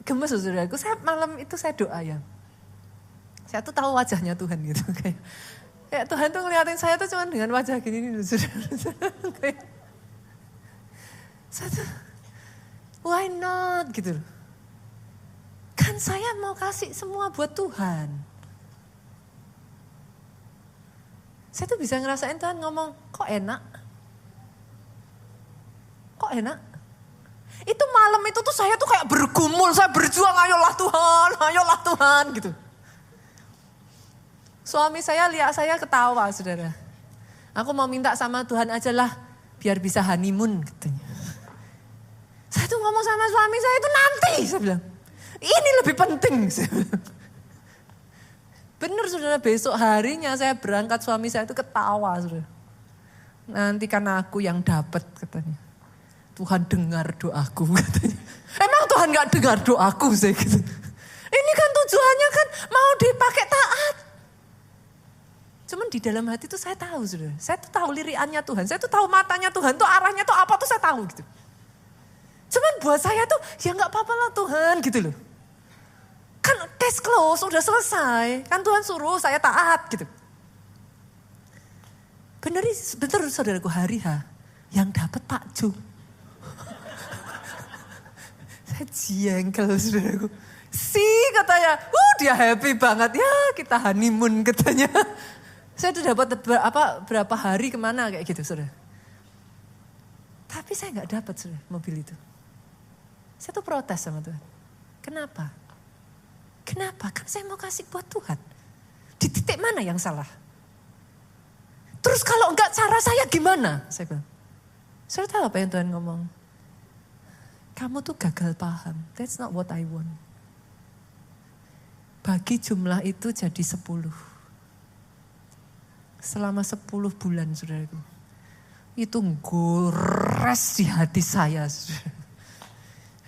gemes saudaraku. Saya malam itu saya doa ya. Saya tuh tahu wajahnya Tuhan gitu. Kayak Tuhan tuh ngeliatin saya tuh cuma dengan wajah gini nih. Saya tuh, why not gitu. Kan saya mau kasih semua buat Tuhan. Saya tuh bisa ngerasain Tuhan ngomong, kok enak? Kok enak? Itu malam itu tuh saya tuh kayak bergumul, saya berjuang, ayolah Tuhan gitu. Suami saya lihat saya ketawa, saudara. Aku mau minta sama Tuhan aja lah, biar bisa honeymoon katanya. Saya tuh ngomong sama suami saya itu nanti, saya bilang. Ini lebih penting, saya bilang. Benar saudara, besok harinya saya berangkat, suami saya itu ketawa, saudara. Nanti kan aku yang dapat katanya. Tuhan dengar doaku katanya. Emang Tuhan gak dengar doaku saya gitu. Ini kan tujuannya kan mau dipakai taat. Cuman di dalam hati tuh saya tahu saudara. Saya tuh tahu liriannya Tuhan. Saya tuh tahu matanya Tuhan tuh arahnya tuh apa tuh saya tahu gitu. Cuman buat saya tuh ya gak apa-apa lah Tuhan gitu loh. Kan case close udah selesai. Kan Tuhan suruh saya taat gitu. Bener saudaraku, hari H yang dapat Pak Jo. Saya jengkel saudaraku. Katanya, dia happy banget. Ya kita honeymoon katanya. Saya tuh dapat berapa hari kemana kayak gitu saudara. Tapi saya gak dapat saudara mobil itu. Saya tuh protes sama Tuhan. Kenapa? Kan saya mau kasih buat Tuhan. Di titik mana yang salah? Terus kalau enggak cara saya gimana? Saya bilang. Saudara tahu apa yang Tuhan ngomong? Kamu tuh gagal paham. That's not what I want. Bagi jumlah itu jadi 10. Selama 10 bulan saudaraku. Itu gores di hati saya. Saudara.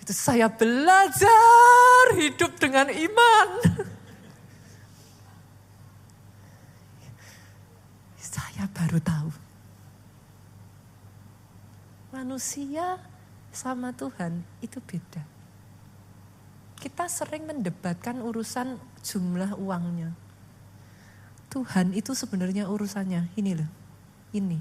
Itu saya belajar hidup dengan iman. Saya baru tahu. Manusia sama Tuhan itu beda. Kita sering mendebatkan urusan jumlah uangnya. Tuhan itu sebenarnya urusannya ini loh. Ini.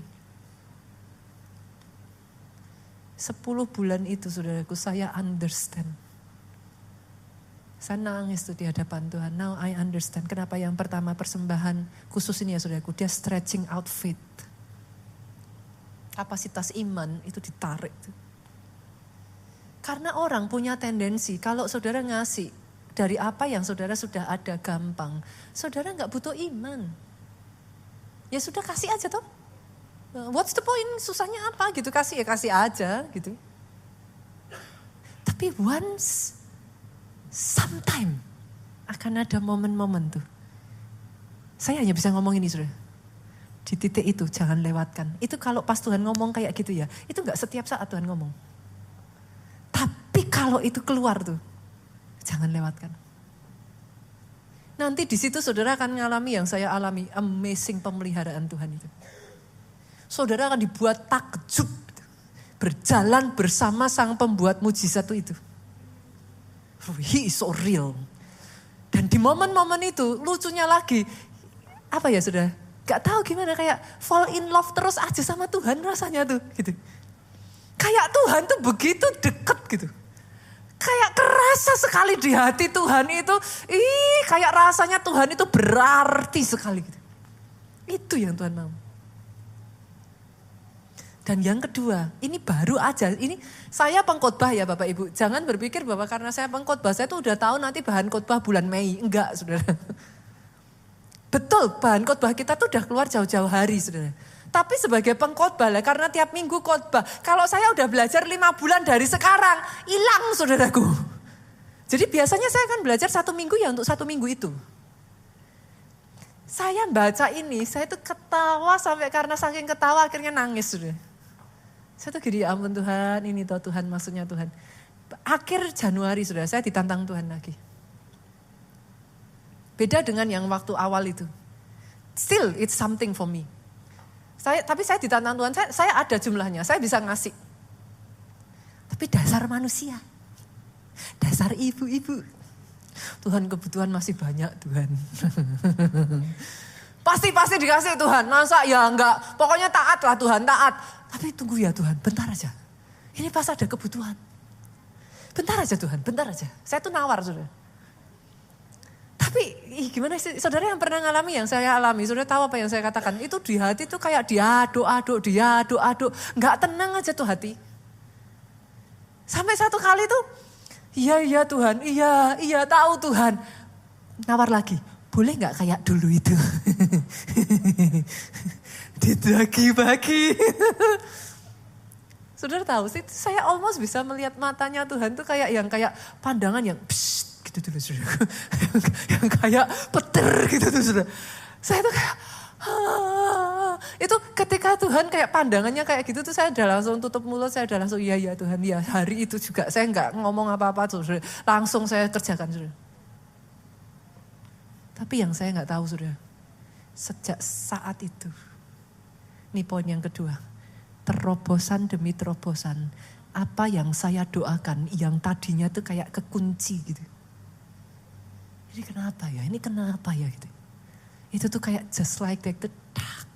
10 bulan itu saudaraku saya understand. Saya nangis tuh di hadapan Tuhan. Now I understand kenapa yang pertama persembahan khusus ini ya saudaraku. Dia stretching out faith. Kapasitas iman itu ditarik tuh. Karena orang punya tendensi kalau saudara ngasih dari apa yang saudara sudah ada gampang. Saudara gak butuh iman. Ya sudah kasih aja toh. What's the point? Susahnya apa gitu, kasih ya kasih aja gitu. Tapi sometime akan ada momen-momen tuh. Saya hanya bisa ngomong ini saudara. Di titik itu jangan lewatkan. Itu kalau pas Tuhan ngomong kayak gitu ya, itu gak setiap saat Tuhan ngomong. Tapi kalau itu keluar tuh, jangan lewatkan. Nanti di situ saudara akan mengalami yang saya alami, amazing pemeliharaan Tuhan itu. Saudara akan dibuat takjub, berjalan bersama sang pembuat mujizat itu. He is so real. Dan di momen-momen itu lucunya lagi, apa ya saudara? Gak tahu gimana kayak fall in love terus aja sama Tuhan rasanya tuh gitu. Kayak Tuhan tuh begitu deket gitu. Kayak kerasa sekali di hati Tuhan itu, kayak rasanya Tuhan itu berarti sekali gitu. Itu yang Tuhan mau. Dan yang kedua, ini baru aja, ini saya pengkhotbah ya Bapak Ibu. Jangan berpikir bahwa karena saya pengkhotbah, saya tuh udah tahu nanti bahan khotbah bulan Mei. Enggak saudara. Betul, bahan khotbah kita tuh udah keluar jauh-jauh hari saudara. Tapi sebagai pengkhotbah lah, karena tiap minggu khotbah. Kalau saya udah belajar 5 bulan dari sekarang, hilang saudaraku. Jadi biasanya saya akan belajar 1 minggu ya untuk 1 minggu itu. Saya baca ini, saya tuh ketawa sampai karena saking ketawa akhirnya nangis sudah. Saya tuh gini, ya ampun Tuhan, ini toh Tuhan maksudnya Tuhan. Akhir Januari sudah, saya ditantang Tuhan lagi. Beda dengan yang waktu awal itu. Still it's something for me. Tapi saya ditantang Tuhan, saya ada jumlahnya, saya bisa ngasih. Tapi dasar manusia, dasar ibu-ibu. Tuhan kebutuhan masih banyak Tuhan. Pasti dikasih Tuhan, masa ya enggak. Pokoknya taat lah Tuhan, taat. Tapi tunggu ya Tuhan, bentar aja. Ini pas ada kebutuhan. Bentar aja Tuhan, bentar aja. Saya tuh nawar sudah. Tapi gimana sih, saudara yang pernah ngalami yang saya alami, saudara tahu apa yang saya katakan, itu di hati itu kayak diaduk-aduk, gak tenang aja tuh hati. Sampai satu kali tuh, iya Tuhan, iya tahu Tuhan. Nawar lagi, boleh gak kayak dulu itu? Dibagi-bagi. Saudara tahu sih, saya almost bisa melihat matanya Tuhan tuh kayak pandangan yang psst, gitu dulu saudara. yang kayak petir gitu tuh saudara. Saya tuh kayak, itu ketika Tuhan kayak pandangannya kayak gitu tuh saya udah langsung tutup mulut, saya udah langsung iya Tuhan, ya hari itu juga saya nggak ngomong apa-apa saudara. Langsung saya kerjakan saudara. Tapi yang saya nggak tahu saudara, sejak saat itu, ini poin yang kedua, terobosan demi terobosan, apa yang saya doakan yang tadinya tuh kayak kekunci gitu. Ini kenapa ya gitu. Itu tuh kayak just like that, tak.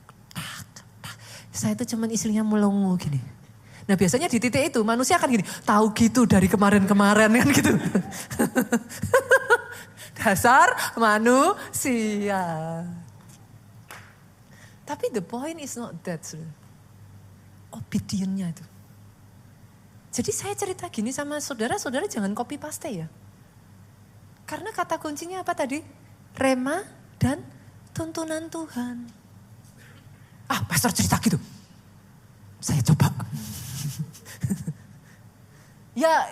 Saya tuh cuman istrinya melongo gini. Nah biasanya di titik itu manusia akan gini, tahu gitu dari kemarin-kemarin kan gitu. Dasar manusia. Tapi the point is not that. Obedientnya itu. Jadi saya cerita gini sama saudara jangan copy paste ya. Karena kata kuncinya apa tadi? Rema dan tuntunan Tuhan. Pastor cerita gitu. Saya coba. ya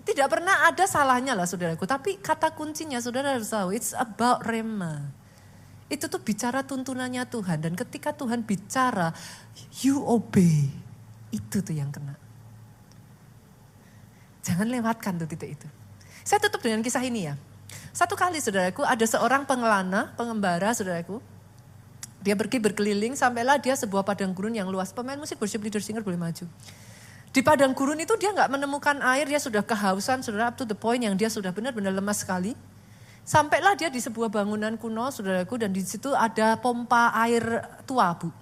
tidak pernah ada salahnya lah saudaraku. Tapi kata kuncinya saudara harus tahu, it's about rema. Itu tuh bicara tuntunannya Tuhan. Dan ketika Tuhan bicara, you obey. Itu tuh yang kena. Jangan lewatkan tuh titik itu. Saya tutup dengan kisah ini ya. Satu kali saudaraku, ada seorang pengembara saudaraku. Dia pergi berkeliling, sampailah dia sebuah padang gurun yang luas. Pemain musik worship leader singer boleh maju. Di padang gurun itu dia gak menemukan air, dia sudah kehausan, saudara, up to the point yang dia sudah benar-benar lemas sekali. Sampailah dia di sebuah bangunan kuno, saudaraku, dan di situ ada pompa air tua, Bu.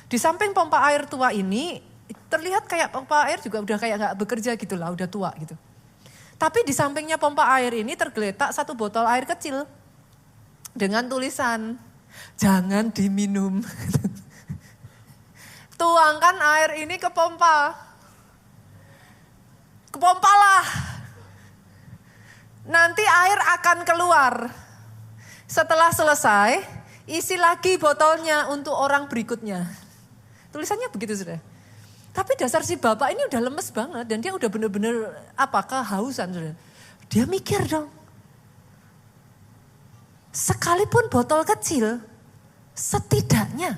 Di samping pompa air tua ini, terlihat kayak pompa air juga udah kayak gak bekerja gitu lah, udah tua gitu. Tapi di sampingnya pompa air ini tergeletak satu botol air kecil. Dengan tulisan, jangan diminum. Tuangkan air ini ke pompa. Kepompalah. Nanti air akan keluar. Setelah selesai, isi lagi botolnya untuk orang berikutnya. Tulisannya begitu sudah. Tapi dasar si bapak ini udah lemes banget dan dia udah bener-bener kehausan sudah. Dia mikir dong. Sekalipun botol kecil, setidaknya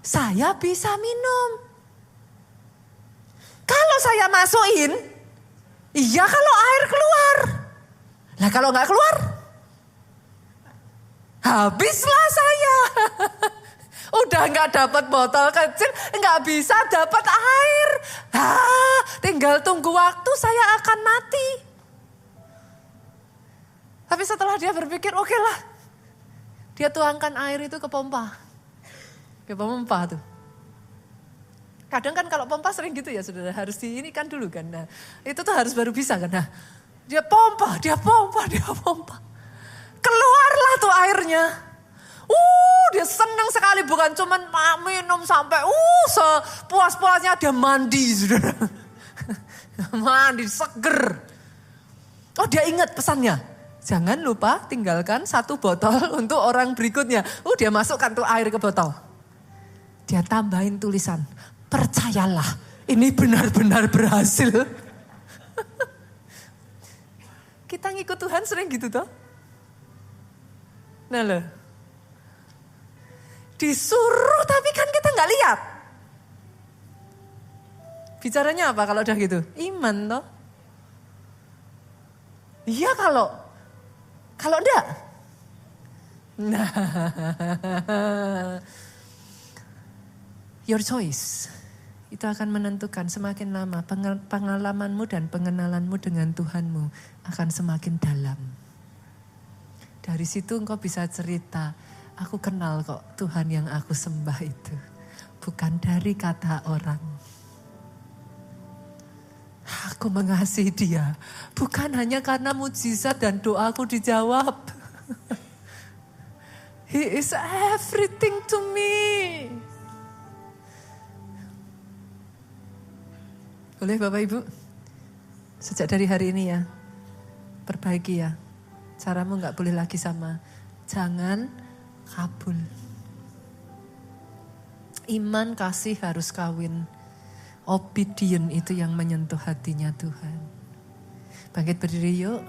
saya bisa minum. Kalau saya masukin, iya kalau air keluar. Lah kalau nggak keluar, habislah saya. Udah nggak dapat botol kecil, nggak bisa dapat air. Tinggal tunggu waktu saya akan mati. Tapi setelah dia berpikir, oke lah. Dia tuangkan air itu ke pompa. Ke pompa tuh. Kadang kan kalau pompa sering gitu ya saudara, harus ini kan dulu kan. Nah itu tuh harus baru bisa kan. Nah dia pompa. Keluarlah tuh airnya. Dia senang sekali, bukan cuman minum sampai sepuas-puasnya, dia mandi saudara. Mandi seger. Dia ingat pesannya. Jangan lupa tinggalkan satu botol untuk orang berikutnya. Dia masukkan tuh air ke botol. Dia tambahin tulisan, percayalah ini benar-benar berhasil. Kita ngikut Tuhan sering gitu toh. Nah loh. Disuruh tapi kan kita gak lihat. Bicaranya apa kalau udah gitu? Iman toh. Iya kalau enggak. Nah. Your choice. Itu akan menentukan semakin lama pengalamanmu dan pengenalanmu dengan Tuhanmu akan semakin dalam. Dari situ engkau bisa cerita, aku kenal kok Tuhan yang aku sembah itu. Bukan dari kata orang. Aku mengasihi dia. Bukan hanya karena mujizat dan doaku dijawab. He is everything to me. Boleh Bapak Ibu? Sejak dari hari ini ya, perbaiki ya. Caramu gak boleh lagi sama. Jangan kabul. Iman kasih harus kawin. Obedient itu yang menyentuh hatinya Tuhan. Bangkit berdiri yuk.